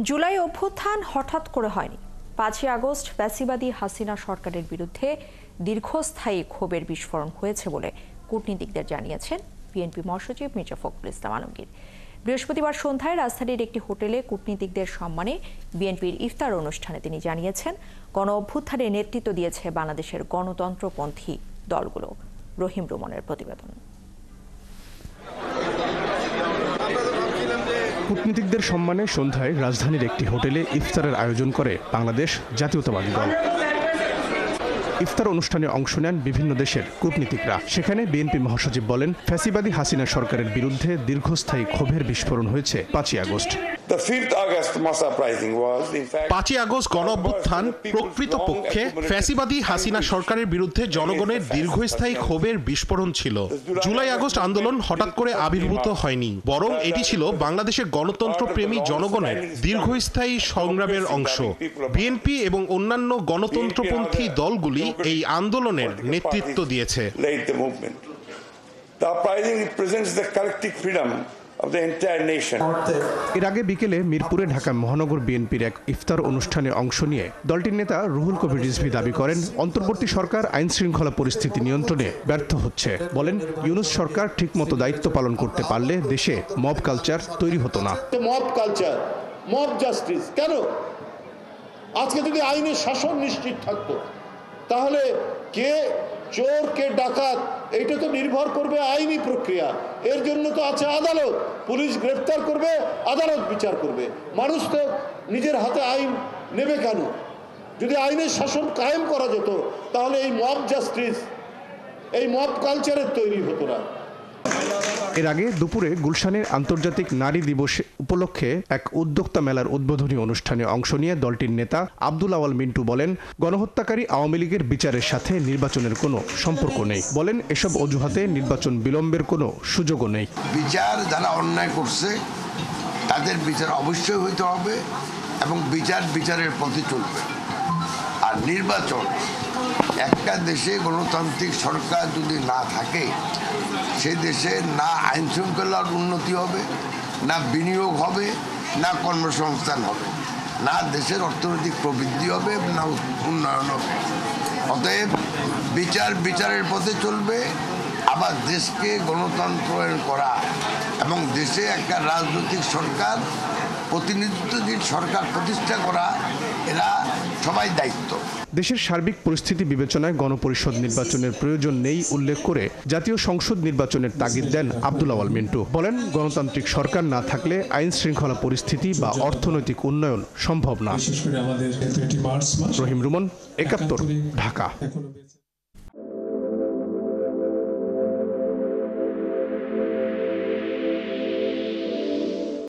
জুলাই অভ্যুত্থান হঠাৎ করে হয়নি। ৫ই আগস্ট ফ্যাসিবাদী হাসিনা সরকারের বিরুদ্ধে দীর্ঘস্থায়ী ক্ষোভের বিস্ফোরণ হয়েছে বলে কূটনীতিকদের জানিয়েছেন বিএনপি মহাসচিব মির্জা ফখরুল ইসলাম আলমগীর। বৃহস্পতিবার সন্ধ্যায় রাজধানীর একটি হোটেলে কূটনীতিকদের সম্মানে বিএনপির ইফতার অনুষ্ঠানে তিনি জানিয়েছেন, গণ অভ্যুত্থানে নেতৃত্ব দিয়েছে বাংলাদেশের গণতন্ত্রপন্থী দলগুলো। রহিম রুমনের প্রতিবেদন। কূটনীতিকদের সম্মানে সন্ধ্যায় রাজধানীর একটি হোটেলে ইফতারের আয়োজন করে বাংলাদেশ জাতীয়তাবাদী দল। ইফতার অনুষ্ঠানে অংশ নেন বিভিন্ন দেশের কূটনীতিকরা। সেখানে বিএনপি মহাসচিব বলেন, ফ্যাসিবাদী হাসিনা সরকারের বিরুদ্ধে দীর্ঘস্থায়ী ক্ষোভের বিস্ফোরণ হয়েছে ৫ই আগস্ট। ৫ই আগস্ট গণ অভ্যুত্থান প্রকৃতপক্ষে ফ্যাসিবাদী হাসিনা সরকারের বিরুদ্ধে জনগণের দীর্ঘস্থায়ী ক্ষোভের বিস্ফোরণ ছিল। জুলাই আগস্ট আন্দোলন হঠাৎ করে আবির্ভূত হয়নি, বরং এটি ছিল বাংলাদেশের গণতন্ত্রপ্রেমী জনগণের দীর্ঘস্থায়ী সংগ্রামের অংশ। বিএনপি এবং অন্যান্য গণতন্ত্রপন্থী দলগুলি এই আন্দোলনের নেতৃত্ব দিয়েছে। এর আগে বিকেলে মিরপুরে ঢাকা মহানগর বিএনপির এক ইফতার অনুষ্ঠানে অংশ নিয়ে দলটির নেতা রুহুল কবির রিজভী দাবি করেন, অন্তর্বর্তী সরকার আইন শৃঙ্খলা পরিস্থিতি নিয়ন্ত্রণে ব্যর্থ হচ্ছে। বলেন, ইউনূস সরকার ঠিকমতো দায়িত্ব পালন করতে পারলে দেশে মব কালচার তৈরি হতো না। মব কালচার, মব জাস্টিস কেন? আজকে যদি আইনের শাসন নিশ্চিত থাকতো, তাহলে কে চোর কে ডাকাত এইটা তো নির্ভর করবে আইনি প্রক্রিয়া। এর জন্য তো আছে আদালত, পুলিশ গ্রেফতার করবে, আদালত বিচার করবে। মানুষ তো নিজের হাতে আইন নেবে কেন? যদি আইনের শাসন কায়েম করা যেত, তাহলে এই মব জাস্টিস, এই মব কালচারের তৈরি হতো না। এর আগে দুপুরে গুলশানের আন্তর্জাতিক নারী দিবস উপলক্ষে এক উদ্যোক্তা মেলার উদ্বোধনী অনুষ্ঠানে অংশ নিয়ে দলটির নেতা আব্দুল আওয়াল মিন্টু বলেন, গণহত্যাকারী আওয়ামী লীগের বিচারের সাথে নির্বাচনের কোনো সম্পর্ক নেই। বলেন, এসব অজুহাতে নির্বাচন বিলম্বের কোনো সুযোগও নেই। বিচার যারা অন্যায় করছে তাদের বিচার অবশ্যই হইতে হবে এবং বিচারের পথে চলবে। আর নির্বাচন, একটা দেশে গণতান্ত্রিক সরকার যদি না থাকে, সেই দেশে না আইন শৃঙ্খলার উন্নতি হবে, না বিনিয়োগ হবে, না কর্মসংস্থান হবে, না দেশের অর্থনৈতিক প্রবৃদ্ধি হবে, না উন্নয়ন হবে। অতএব বিচারের পথে চলবে। আবার দেশকে গণতন্ত্রায়ন করা এবং দেশে একটা রাজনৈতিক সরকার, প্রতিনিধিত্বশীল সরকার প্রতিষ্ঠা করা, এরা সবাই দায়িত্ব। দেশের সার্বিক পরিস্থিতি বিবেচনায় গণপরিষদ নির্বাচনের প্রয়োজন নেই উল্লেখ করে জাতীয় সংসদ নির্বাচনের তাগিদ দেন আব্দুল আওয়াল মিন্টু। বলেন, গণতান্ত্রিক সরকার না থাকলে আইন শৃঙ্খলা পরিস্থিতি বা অর্থনৈতিক উন্নয়ন সম্ভব না। রহিম রুমন, ৭১, ঢাকা।